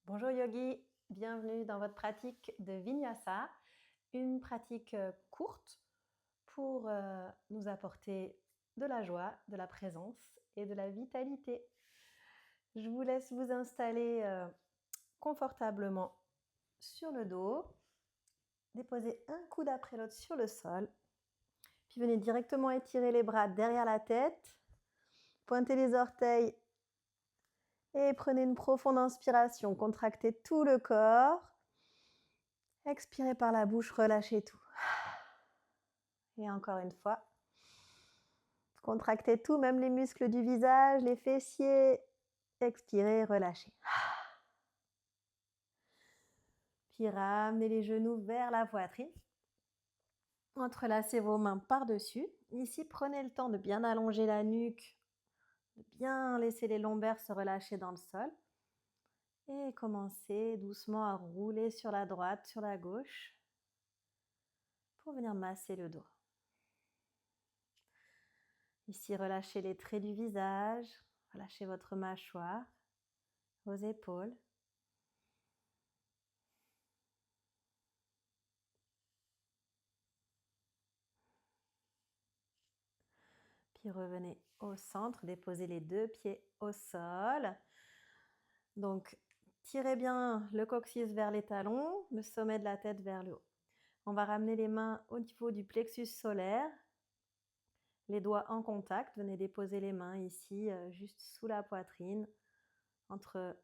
Bonjour yogi, bienvenue dans votre pratique de Vinyasa, une pratique courte pour nous apporter de la joie, de la présence et de la vitalité. Je vous laisse vous installer confortablement sur le dos, déposez un coude après l'autre sur le sol, puis venez directement étirer les bras derrière la tête, pointez les orteils et prenez une profonde inspiration, contractez tout le corps. Expirez par la bouche, relâchez tout. Et encore une fois. Contractez tout, même les muscles du visage, les fessiers. Expirez, relâchez. Puis ramenez les genoux vers la poitrine. Entrelacez vos mains par-dessus. Ici, prenez le temps de bien allonger la nuque, de bien laisser les lombaires se relâcher dans le sol. Et commencez doucement à rouler sur la droite, sur la gauche, pour venir masser le dos. Ici, relâchez les traits du visage, relâchez votre mâchoire, vos épaules. Puis revenez au centre, déposez les deux pieds au sol. Donc, tirez bien le coccyx vers les talons, le sommet de la tête vers le haut. On va ramener les mains au niveau du plexus solaire, les doigts en contact. Venez déposer les mains ici, juste sous la poitrine, entre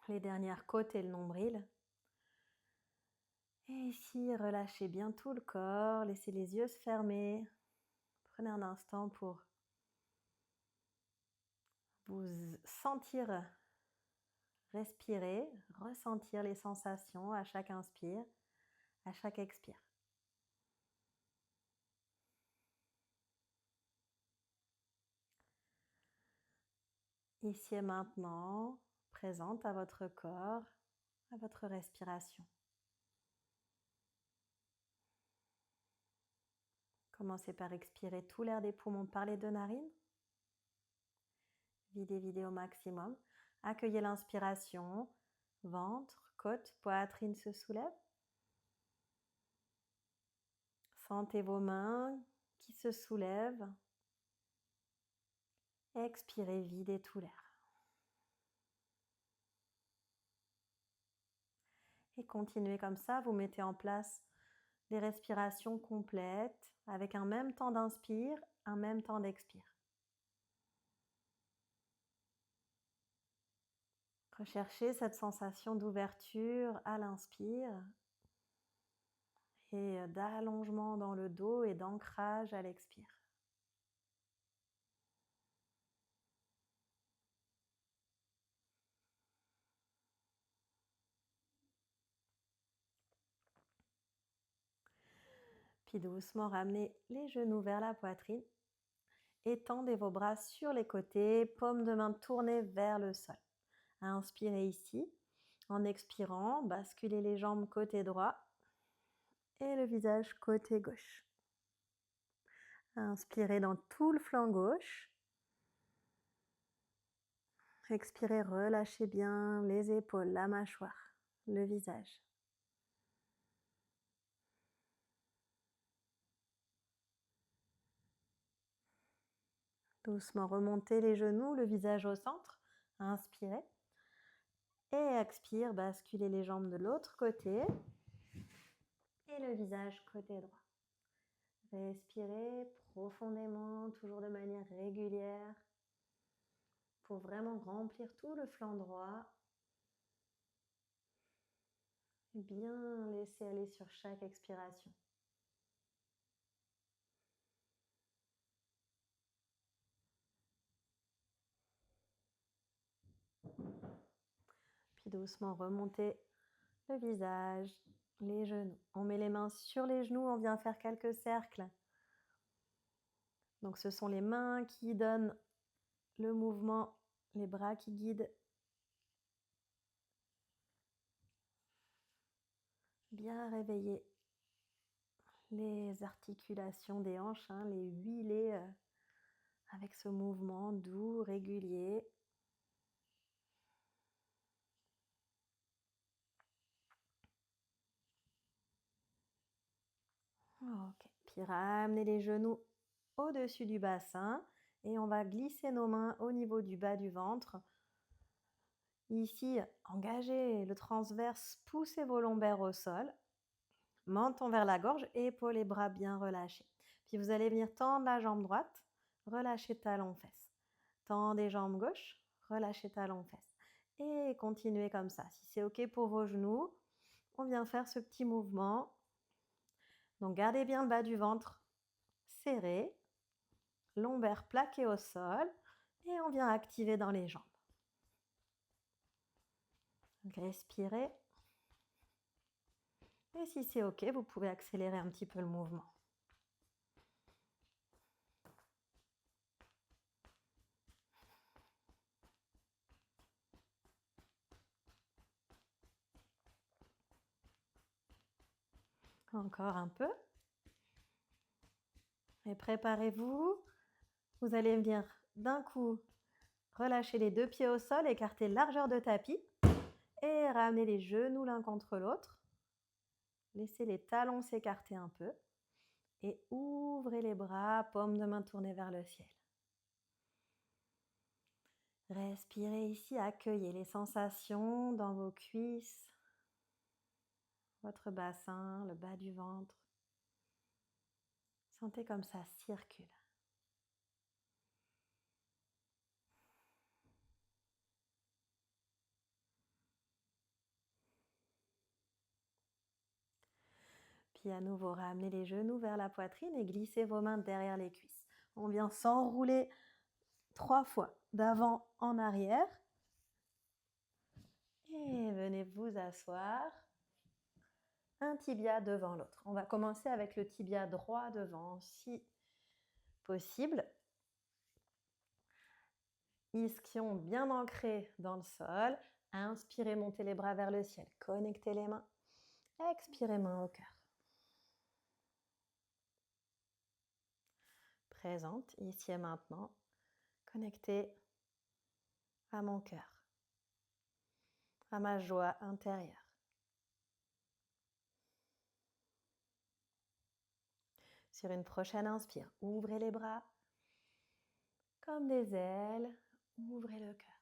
les dernières côtes et le nombril. Et ici, relâchez bien tout le corps, laissez les yeux se fermer. Prenez un instant pour vous sentir respirer, ressentir les sensations à chaque inspire, à chaque expire. Ici et maintenant, présente à votre corps, à votre respiration. Commencez par expirer tout l'air des poumons par les deux narines. Videz au maximum. Accueillez l'inspiration, ventre, côte, poitrine se soulève. Sentez vos mains qui se soulèvent. Expirez, videz tout l'air. Et continuez comme ça, vous mettez en place des respirations complètes avec un même temps d'inspire, un même temps d'expire. Recherchez cette sensation d'ouverture à l'inspire et d'allongement dans le dos et d'ancrage à l'expire. Puis doucement ramenez les genoux vers la poitrine. Étendez vos bras sur les côtés, paume de main tournée vers le sol. Inspirez ici. En expirant, basculez les jambes côté droit et le visage côté gauche. Inspirez dans tout le flanc gauche. Expirez, relâchez bien les épaules, la mâchoire, le visage. Doucement remontez les genoux, le visage au centre. Inspirez. Et expire, basculez les jambes de l'autre côté. Et le visage côté droit. Respirez profondément, toujours de manière régulière, pour vraiment remplir tout le flanc droit. Et bien laisser aller sur chaque expiration. Puis doucement remonter le visage, les genoux. On met les mains sur les genoux, on vient faire quelques cercles. Donc ce sont les mains qui donnent le mouvement, les bras qui guident. Bien réveiller les articulations des hanches, les huiler avec ce mouvement doux, régulier. Puis ramenez les genoux au-dessus du bassin et on va glisser nos mains au niveau du bas du ventre. Ici, engagez le transverse, poussez vos lombaires au sol, menton vers la gorge, épaules et bras bien relâchés. Puis vous allez venir tendre la jambe droite, relâchez talon-fesse. Tendez jambe gauche, relâchez talon-fesse. Et continuez comme ça. Si c'est OK pour vos genoux, on vient faire ce petit mouvement. Donc gardez bien le bas du ventre serré, lombaires plaqués au sol et on vient activer dans les jambes. Donc respirez. Et si c'est OK, vous pouvez accélérer un petit peu le mouvement. Encore un peu. Et préparez-vous. Vous allez venir d'un coup relâcher les deux pieds au sol, écarter largeur de tapis et ramener les genoux l'un contre l'autre. Laissez les talons s'écarter un peu et ouvrez les bras, paume de main tournée vers le ciel. Respirez ici, accueillez les sensations dans vos cuisses, votre bassin, le bas du ventre. Sentez comme ça circule. Puis à nouveau, ramenez les genoux vers la poitrine et glissez vos mains derrière les cuisses. On vient s'enrouler 3 fois, d'avant en arrière. Et venez vous asseoir. Un tibia devant l'autre. On va commencer avec le tibia droit devant, si possible. Ischion bien ancré dans le sol. Inspirez, montez les bras vers le ciel. Connectez les mains. Expirez, main au cœur. Présente, ici et maintenant. Connectée à mon cœur, à ma joie intérieure. Sur une prochaine inspire, ouvrez les bras comme des ailes. Ouvrez le cœur.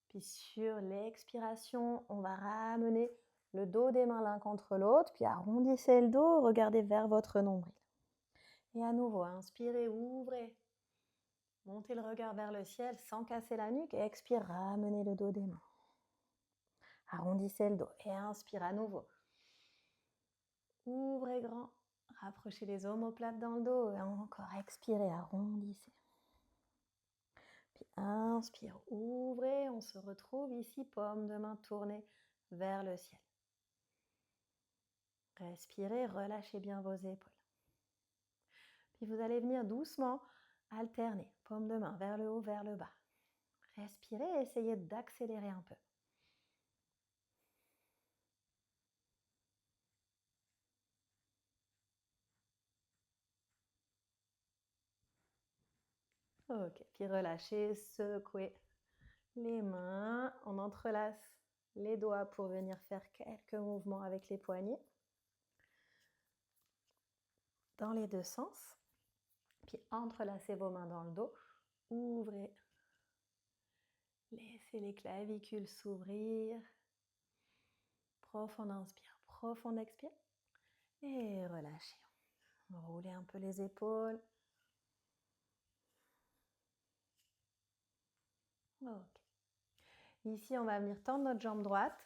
Puis sur l'expiration, on va ramener le dos des mains l'un contre l'autre, puis arrondissez le dos, regardez vers votre nombril. Et à nouveau, inspirez, ouvrez. Montez le regard vers le ciel sans casser la nuque et expire, ramenez le dos des mains. Arrondissez le dos et inspire à nouveau. Ouvrez grand, rapprochez les omoplates dans le dos et encore expirez, arrondissez. Puis inspire, ouvrez, on se retrouve ici, paume de main tournée vers le ciel. Respirez, relâchez bien vos épaules. Puis vous allez venir doucement alterner, paume de main vers le haut, vers le bas. Respirez et essayez d'accélérer un peu. Ok, puis relâchez, secouez les mains. On entrelace les doigts pour venir faire quelques mouvements avec les poignets. Dans les deux sens. Puis entrelacez vos mains dans le dos. Ouvrez. Laissez les clavicules s'ouvrir. Profond inspire, profond expire. Et relâchez. Roulez un peu les épaules. Ok. Ici, on va venir tendre notre jambe droite.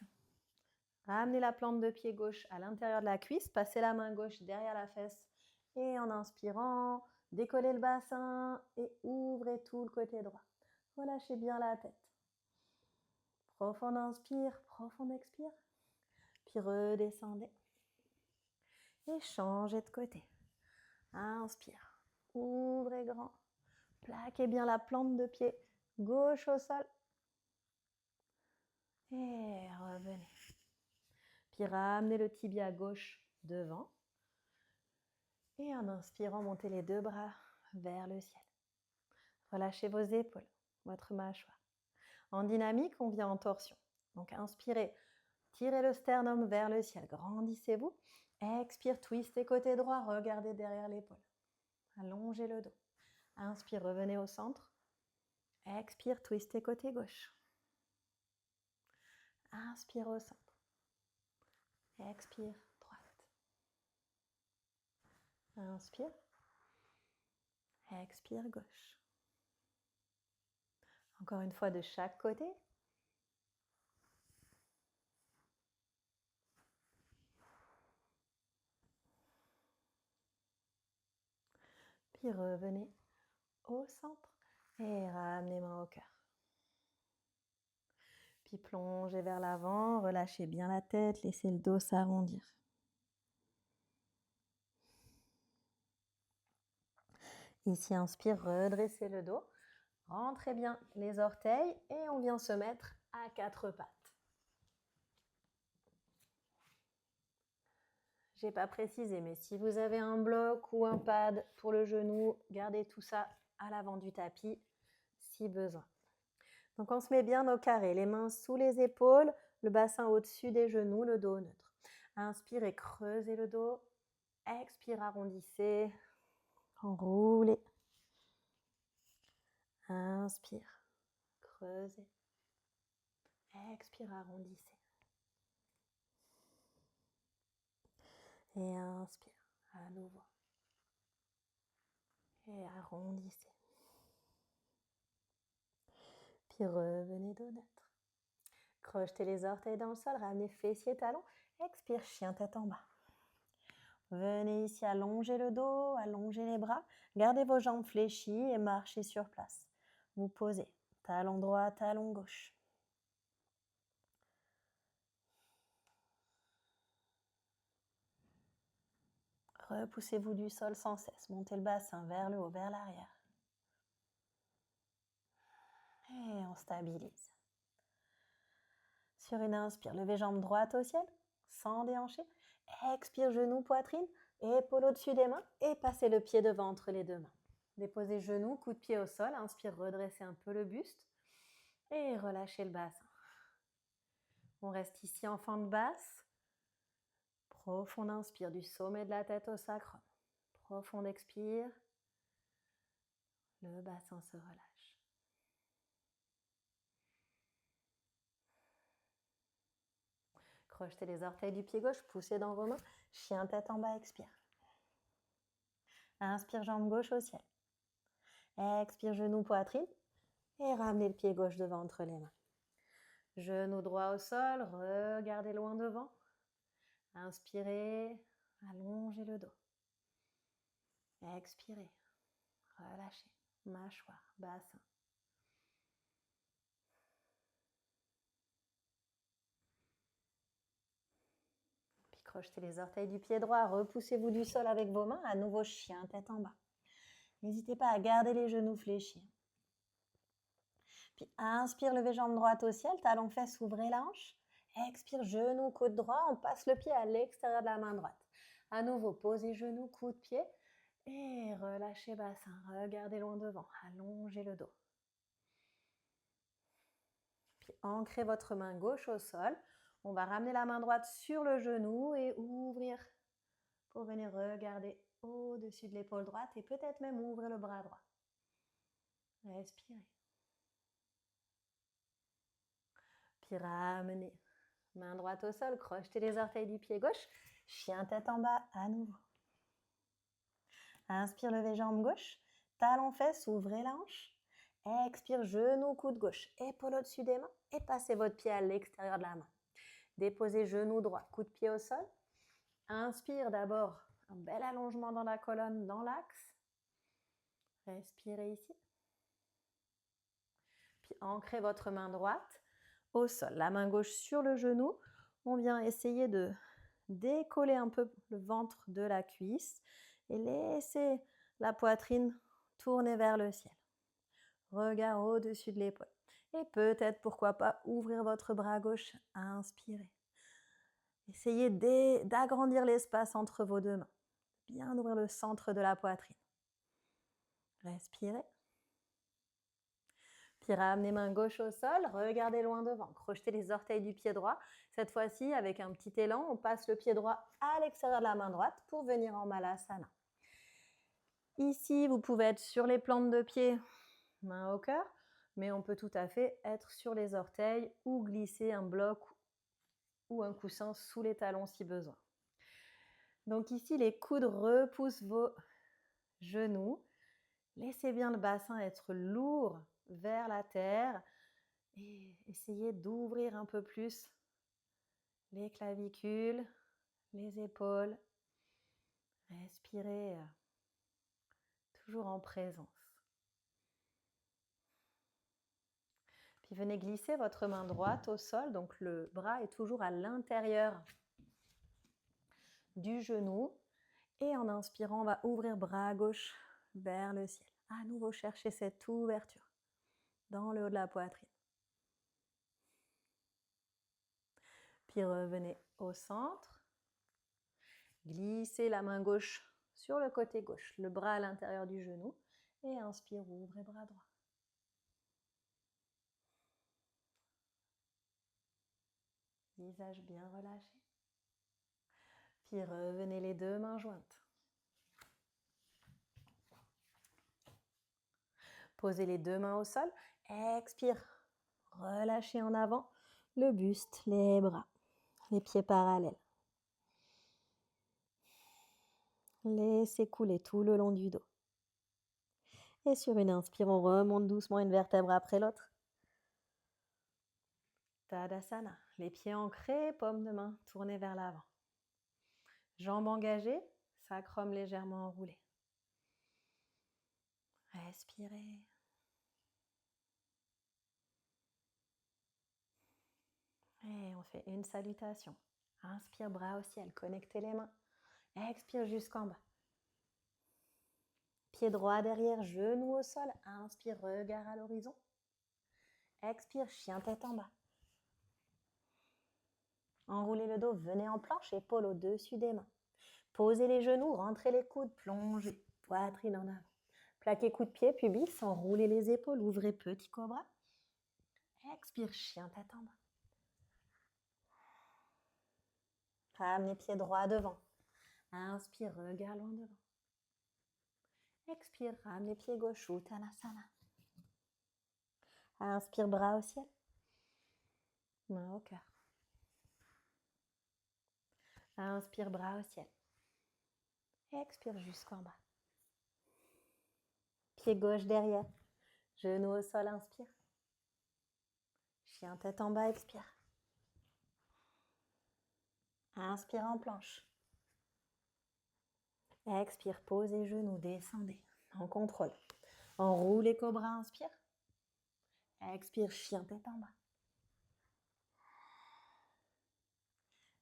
Ramenez la plante de pied gauche à l'intérieur de la cuisse. Passez la main gauche derrière la fesse. Et en inspirant, décollez le bassin et ouvrez tout le côté droit. Relâchez bien la tête. Profond inspire, profond expire. Puis redescendez. Et changez de côté. Inspire. Ouvrez grand. Plaquez bien la plante de pied gauche au sol. Et revenez. Puis ramenez le tibia gauche devant. Et en inspirant, montez les deux bras vers le ciel. Relâchez vos épaules, votre mâchoire. En dynamique, on vient en torsion. Donc inspirez, tirez le sternum vers le ciel, grandissez-vous. Expire, twistez côté droit, regardez derrière l'épaule. Allongez le dos. Inspire, revenez au centre. Expire, twistez côté gauche. Inspire au centre. Expire, droite. Inspire. Expire, gauche. Encore une fois de chaque côté. Puis revenez au centre et ramenez les mains au cœur. Puis plongez vers l'avant, relâchez bien la tête, laissez le dos s'arrondir. Ici, inspire, redressez le dos. Rentrez bien les orteils et on vient se mettre à quatre pattes. Je n'ai pas précisé, mais si vous avez un bloc ou un pad pour le genou, gardez tout ça à l'avant du tapis si besoin. Donc on se met bien au carré, les mains sous les épaules, le bassin au-dessus des genoux, le dos neutre. Inspirez, creusez le dos. Expire, arrondissez. Enroulez. Inspire, creusez. Expire, arrondissez. Et inspire à nouveau. Et arrondissez. Puis revenez dos neutre. Crochetez les orteils dans le sol, ramenez fessiers, talons. Expire, chien tête en bas. Venez ici allonger le dos, allonger les bras. Gardez vos jambes fléchies et marchez sur place. Vous posez, talon droit, talon gauche. Repoussez-vous du sol sans cesse. Montez le bassin vers le haut, vers l'arrière. Et on stabilise. Sur une inspire, levez jambe droite au ciel, sans déhancher. Expire, genou, poitrine, épaule au-dessus des mains et passez le pied devant entre les deux mains. Déposez genou, coup de pied au sol. Inspire, redressez un peu le buste et relâchez le bassin. On reste ici en fente basse. Profonde inspire du sommet de la tête au sacrum. Profonde expire. Le bassin se relâche. Crochetez les orteils du pied gauche, poussez dans vos mains. Chien tête en bas, expire. Inspire, jambe gauche au ciel. Expire, genou, poitrine. Et ramenez le pied gauche devant entre les mains. Genou droit au sol, regardez loin devant. Inspirez, allongez le dos. Expirez, relâchez, mâchoire, bassin. Puis crochetez les orteils du pied droit, repoussez-vous du sol avec vos mains, à nouveau chien tête en bas. N'hésitez pas à garder les genoux fléchis. Puis inspire, levez jambe droite au ciel, talon fesses, ouvrez la hanche. Expire, genou, coude droit, on passe le pied à l'extérieur de la main droite. À nouveau, posez genou, coude, pied et relâchez bassin. Regardez loin devant, allongez le dos. Puis ancrez votre main gauche au sol. On va ramener la main droite sur le genou et ouvrir pour venir regarder au-dessus de l'épaule droite et peut-être même ouvrir le bras droit. Respirez. Puis ramenez. Main droite au sol, crochetez les orteils du pied gauche. Chien tête en bas à nouveau. Inspire, levez jambe gauche. Talon fesses, ouvrez la hanche. Expire, genou, coude gauche. Épaule au-dessus des mains et passez votre pied à l'extérieur de la main. Déposez genou droit, coup de pied au sol. Inspire d'abord, un bel allongement dans la colonne, dans l'axe. Respirez ici. Puis ancrez votre main droite au sol, la main gauche sur le genou. On vient essayer de décoller un peu le ventre de la cuisse et laisser la poitrine tourner vers le ciel. Regard au-dessus de l'épaule. Et peut-être, pourquoi pas, ouvrir votre bras gauche. Inspirez. Essayez d'agrandir l'espace entre vos deux mains. Bien ouvrir le centre de la poitrine. Respirez. Puis ramenez main gauche au sol, regardez loin devant. Crochetez les orteils du pied droit. Cette fois-ci, avec un petit élan, on passe le pied droit à l'extérieur de la main droite pour venir en Malasana. Ici, vous pouvez être sur les plantes de pied, main au cœur, mais on peut tout à fait être sur les orteils ou glisser un bloc ou un coussin sous les talons si besoin. Donc ici, les coudes repoussent vos genoux. Laissez bien le bassin être lourd vers la terre et essayez d'ouvrir un peu plus les clavicules, les épaules. Respirez toujours en présence. Puis venez glisser votre main droite au sol, donc le bras est toujours à l'intérieur du genou. Et en inspirant, on va ouvrir bras gauche vers le ciel. À nouveau, cherchez cette ouverture dans le haut de la poitrine. Puis revenez au centre. Glissez la main gauche sur le côté gauche, le bras à l'intérieur du genou. Et inspire, ouvrez bras droit. Visage bien relâché. Puis revenez les deux mains jointes. Posez les deux mains au sol. Expire. Relâchez en avant le buste, les bras, les pieds parallèles. Laissez couler tout le long du dos. Et sur une inspire, on remonte doucement une vertèbre après l'autre. Tadasana. Les pieds ancrés, paume de main tournée vers l'avant. Jambes engagées, sacrum légèrement enroulé. Respirez. Et on fait une salutation. Inspire, bras au ciel, connectez les mains. Expire jusqu'en bas. Pied droit derrière, genou au sol. Inspire, regard à l'horizon. Expire, chien tête en bas. Enroulez le dos, venez en planche, épaules au-dessus des mains. Posez les genoux, rentrez les coudes, plongez, poitrine en avant. Plaquez coup de pied, pubis, enroulez les épaules, ouvrez petit cobra. Expire, chien tête en bas. Ramenez pied droit devant. Inspire, regard loin devant. Expire, ramenez pied gauche, Uttanasana. Inspire, bras au ciel. Main au cœur. Inspire, bras au ciel. Expire jusqu'en bas. Pied gauche derrière. Genou au sol, inspire. Chien tête en bas, expire. Inspire en planche. Expire, posez genoux, descendez en contrôle. Enroulez cobra, inspire. Expire, chien tête en bas.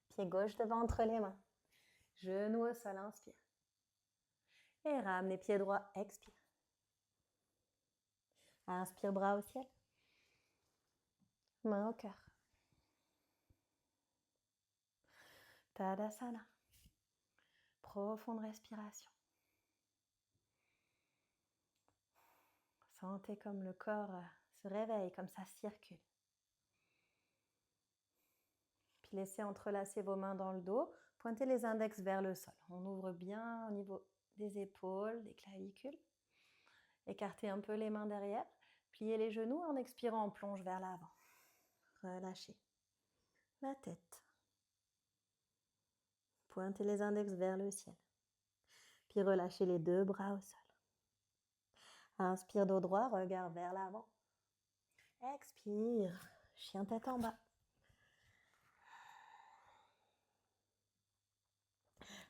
Pied gauche devant entre les mains. Genou au sol, inspire. Et ramenez pied droit, expire. Inspire, bras au ciel. Main au cœur. Tadasana. Profonde respiration. Sentez comme le corps se réveille, comme ça circule. Puis laissez entrelacer vos mains dans le dos. Pointez les index vers le sol. On ouvre bien au niveau des épaules, des clavicules. Écartez un peu les mains derrière. Pliez les genoux en expirant, on plonge vers l'avant. Relâchez la tête. Pointez les index vers le ciel. Puis relâchez les deux bras au sol. Inspire dos droit, regard vers l'avant. Expire, chien tête en bas.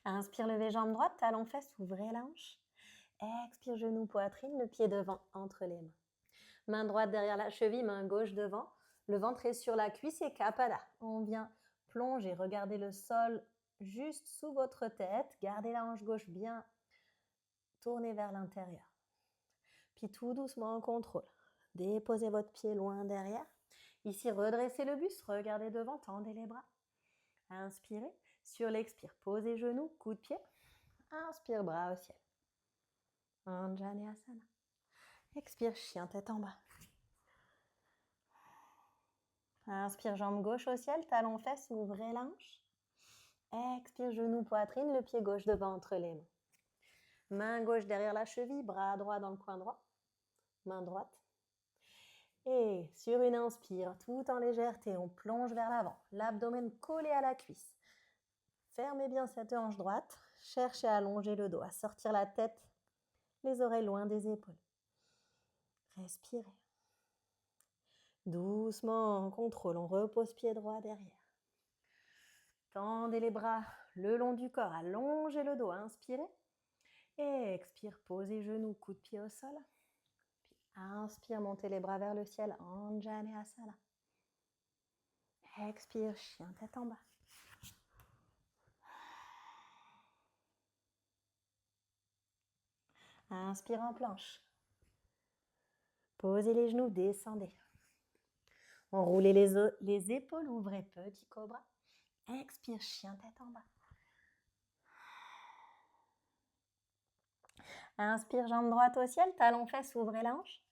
Inspire, levez jambe droite, talon fesse, ouvrez la hanche. Expire, genou, poitrine, le pied devant entre les mains. Main droite derrière la cheville, main gauche devant. Le ventre est sur la cuisse et Kapala. On vient plonger, regardez le sol juste sous votre tête. Gardez la hanche gauche bien tournée vers l'intérieur. Puis tout doucement en contrôle. Déposez votre pied loin derrière. Ici, redressez le buste, regardez devant, tendez les bras. Inspirez. Sur l'expire, posez genoux, coup de pied. Inspire, bras au ciel. Anjaneyasana. Expire, chien tête en bas. Inspire, jambe gauche au ciel, talon fesses, ouvrez la hanche. Expire, genou, poitrine, le pied gauche devant entre les mains. Main gauche derrière la cheville, bras droit dans le coin droit. Main droite. Et sur une inspire, tout en légèreté, on plonge vers l'avant. L'abdomen collé à la cuisse. Fermez bien cette hanche droite. Cherchez à allonger le dos, à sortir la tête, les oreilles loin des épaules. Respirez. Doucement, en contrôle, on repose pied droit derrière. Tendez les bras le long du corps, allongez le dos, inspirez. Et expire, posez genoux, coup de pied au sol. Puis inspire, montez les bras vers le ciel, Anjaneyasana. Expire, chien tête en bas. Inspire en planche. Posez les genoux, descendez. Enroulez les épaules, ouvrez petit cobra. Expire, chien tête en bas. Inspire, jambe droite au ciel, talon fesses, ouvrez la hanche.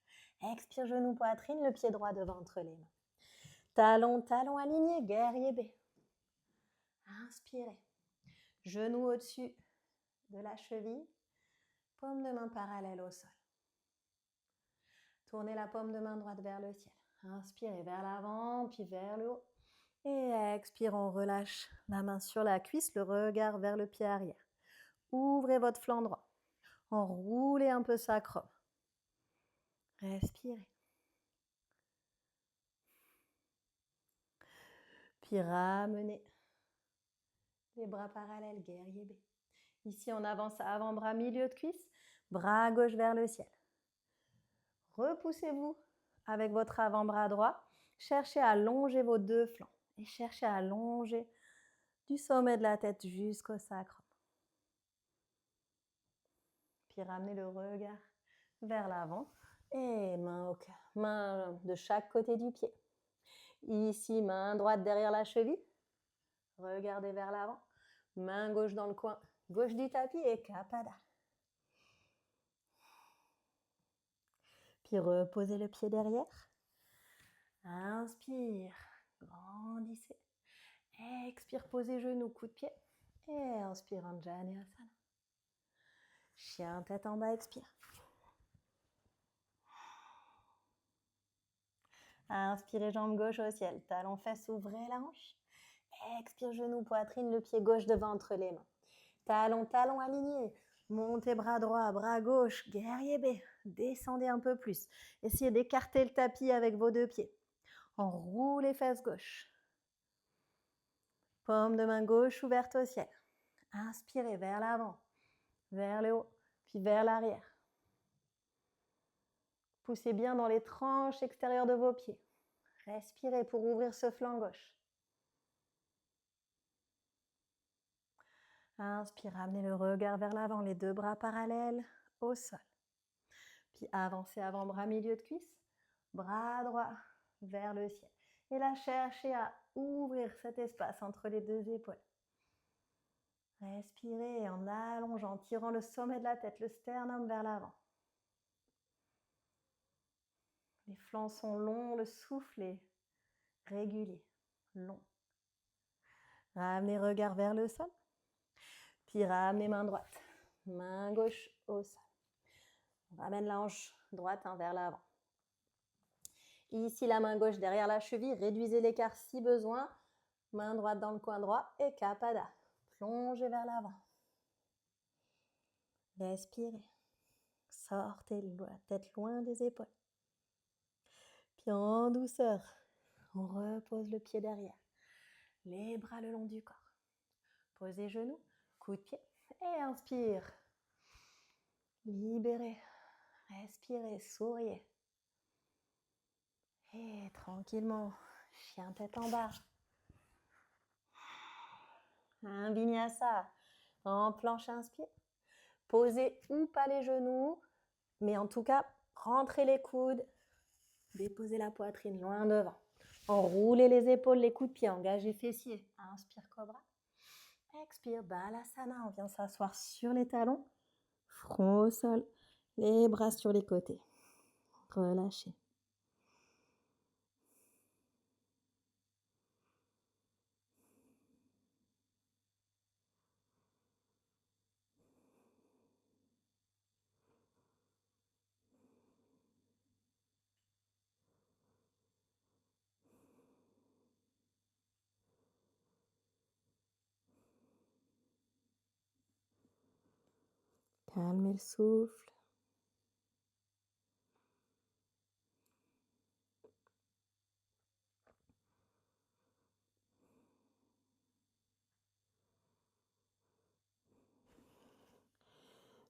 Expire, genou, poitrine, le pied droit devant entre les mains. Talon, talon aligné, guerrier B. Inspirez. Genou au-dessus de la cheville, paume de main parallèle au sol. Tournez la paume de main droite vers le ciel. Inspirez vers l'avant, puis vers le haut. Et expire, on relâche la main sur la cuisse, le regard vers le pied arrière. Ouvrez votre flanc droit. Enroulez un peu sacrum. Respirez. Puis ramenez les bras parallèles, guerrier B. Ici, on avance à avant-bras, milieu de cuisse, bras gauche vers le ciel. Repoussez-vous avec votre avant-bras droit. Cherchez à allonger vos deux flancs et cherchez à allonger du sommet de la tête jusqu'au sacrum. Puis ramenez le regard vers l'avant et main au cœur, main de chaque côté du pied. Ici, main droite derrière la cheville. Regardez vers l'avant. Main gauche dans le coin gauche du tapis et Kapada. Puis reposez le pied derrière. Inspire, grandissez. Expire, posez genoux, coup de pied. Et inspire, Anjaneyasana. Chien tête en bas, expire. Inspirez, jambe gauche au ciel. Talon fesses, ouvrez la hanche. Expire, genou, poitrine, le pied gauche devant entre les mains. Talon, talon aligné. Montez bras droit, bras gauche, guerrier B. Descendez un peu plus. Essayez d'écarter le tapis avec vos deux pieds. Enroulez fesses gauche. Paume de main gauche ouverte au ciel. Inspirez vers l'avant, vers le haut, puis vers l'arrière. Poussez bien dans les tranches extérieures de vos pieds. Respirez pour ouvrir ce flanc gauche. Inspire, ramenez le regard vers l'avant, les deux bras parallèles au sol. Puis avancez avant-bras, milieu de cuisse, bras droit vers le ciel. Et là, cherchez à ouvrir cet espace entre les deux épaules. Respirez en allongeant, en tirant le sommet de la tête, le sternum vers l'avant. Les flancs sont longs, le souffle est régulier, long. Ramenez regard vers le sol. Puis ramenez main droite, main gauche au sol. On ramène la hanche droite vers l'avant. Ici, la main gauche derrière la cheville. Réduisez l'écart si besoin. Main droite dans le coin droit et Kapada. Plongez vers l'avant. Respirez. Sortez la tête loin des épaules. Puis en douceur, on repose le pied derrière. Les bras le long du corps. Posez genoux, coup de pied et inspire. Libérez. Respirez, souriez. Et tranquillement, chien tête en bas. Un vinyasa en planche, inspire. Posez ou pas les genoux, mais en tout cas, rentrez les coudes. Déposez la poitrine loin devant. Enroulez les épaules, les coudes de pied, engagez fessiers. Inspire, cobra. Expire, balasana. On vient s'asseoir sur les talons. Front au sol. Les bras sur les côtés. Relâchez. Calmez le souffle.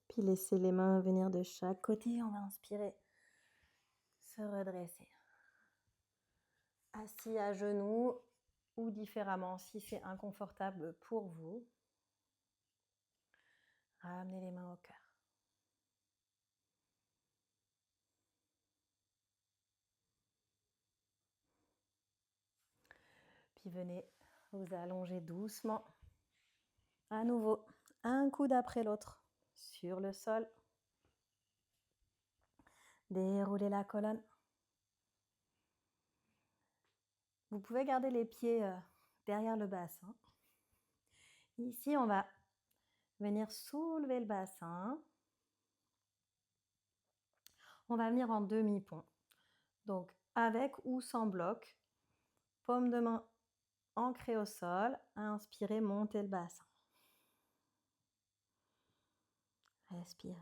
Puis laissez les mains venir de chaque côté. On va inspirer, se redresser. Assis à genoux ou différemment si c'est inconfortable pour vous. Ramenez les mains au cœur. Puis venez vous allonger doucement. À nouveau, un coude après l'autre sur le sol. Déroulez la colonne. Vous pouvez garder les pieds derrière le bassin. Ici, on va venir soulever le bassin. On va venir en demi-pont. Donc, avec ou sans bloc, paume de main ancrée au sol. Inspirez, montez le bassin. Respirez.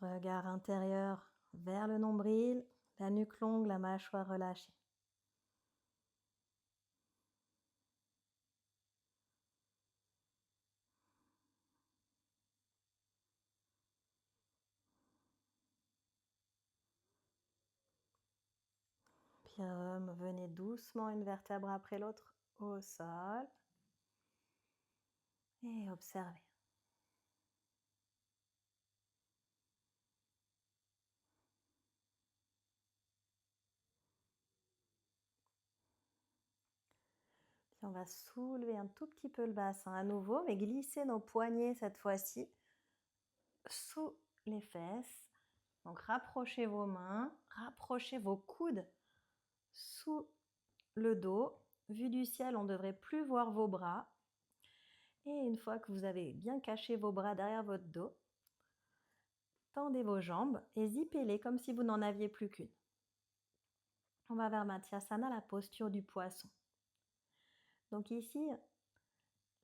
Regard intérieur vers le nombril, la nuque longue, la mâchoire relâchée. Puis venez doucement une vertèbre après l'autre au sol. Et observez. Puis on va soulever un tout petit peu le bassin à nouveau, mais glisser nos poignets cette fois-ci sous les fesses. Donc rapprochez vos mains, rapprochez vos coudes sous le dos. Vue du ciel, on ne devrait plus voir vos bras. Et une fois que vous avez bien caché vos bras derrière votre dos, tendez vos jambes et zippez-les comme si vous n'en aviez plus qu'une. On va vers Matyasana, la posture du poisson. Donc ici,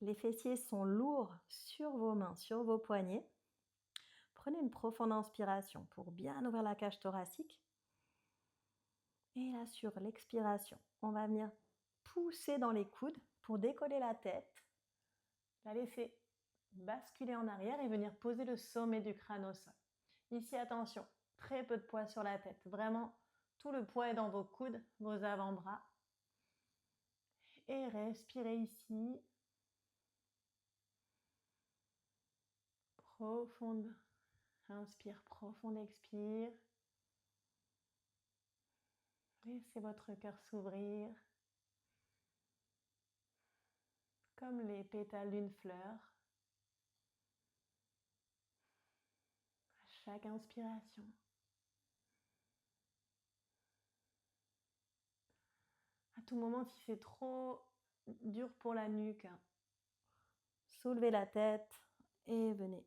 les fessiers sont lourds sur vos mains, sur vos poignets. Prenez une profonde inspiration pour bien ouvrir la cage thoracique. Et là, sur l'expiration, on va venir pousser dans les coudes pour décoller la tête, la laisser basculer en arrière et venir poser le sommet du crâne au sol. Ici, attention, très peu de poids sur la tête. Vraiment, tout le poids est dans vos coudes, vos avant-bras. Et respirez ici. Profonde inspire, profonde expire. Laissez votre cœur s'ouvrir comme les pétales d'une fleur. À chaque inspiration. À tout moment, si c'est trop dur pour la nuque, soulevez la tête et venez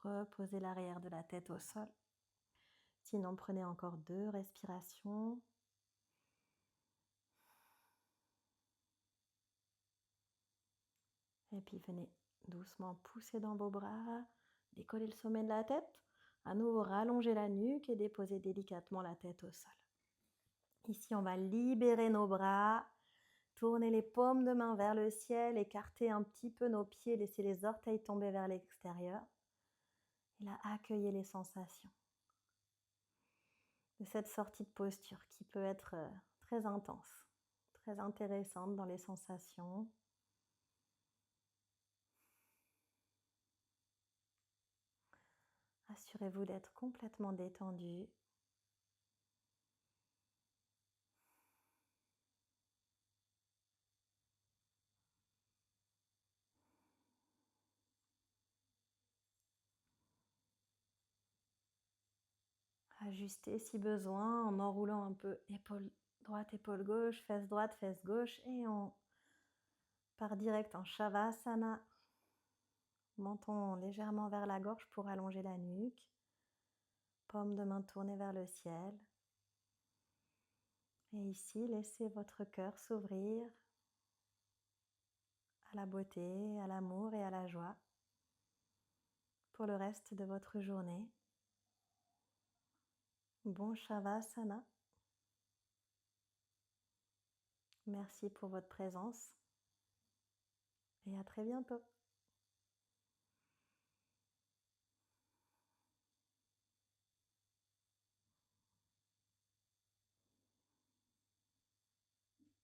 reposer l'arrière de la tête au sol. Sinon, prenez encore 2 respirations. Et puis venez doucement pousser dans vos bras, décoller le sommet de la tête. À nouveau, rallonger la nuque et déposer délicatement la tête au sol. Ici, on va libérer nos bras, tourner les paumes de main vers le ciel, écarter un petit peu nos pieds, laisser les orteils tomber vers l'extérieur. Et là, accueillez les sensations de cette sortie de posture qui peut être très intense, très intéressante dans les sensations. Assurez-vous d'être complètement détendu. Ajustez si besoin en enroulant un peu épaule droite, épaule gauche, fesse droite, fesse gauche et on part direct en Shavasana. Menton légèrement vers la gorge pour allonger la nuque. Paume de main tournée vers le ciel. Et ici, laissez votre cœur s'ouvrir à la beauté, à l'amour et à la joie pour le reste de votre journée. Bon Shavasana. Merci pour votre présence et à très bientôt.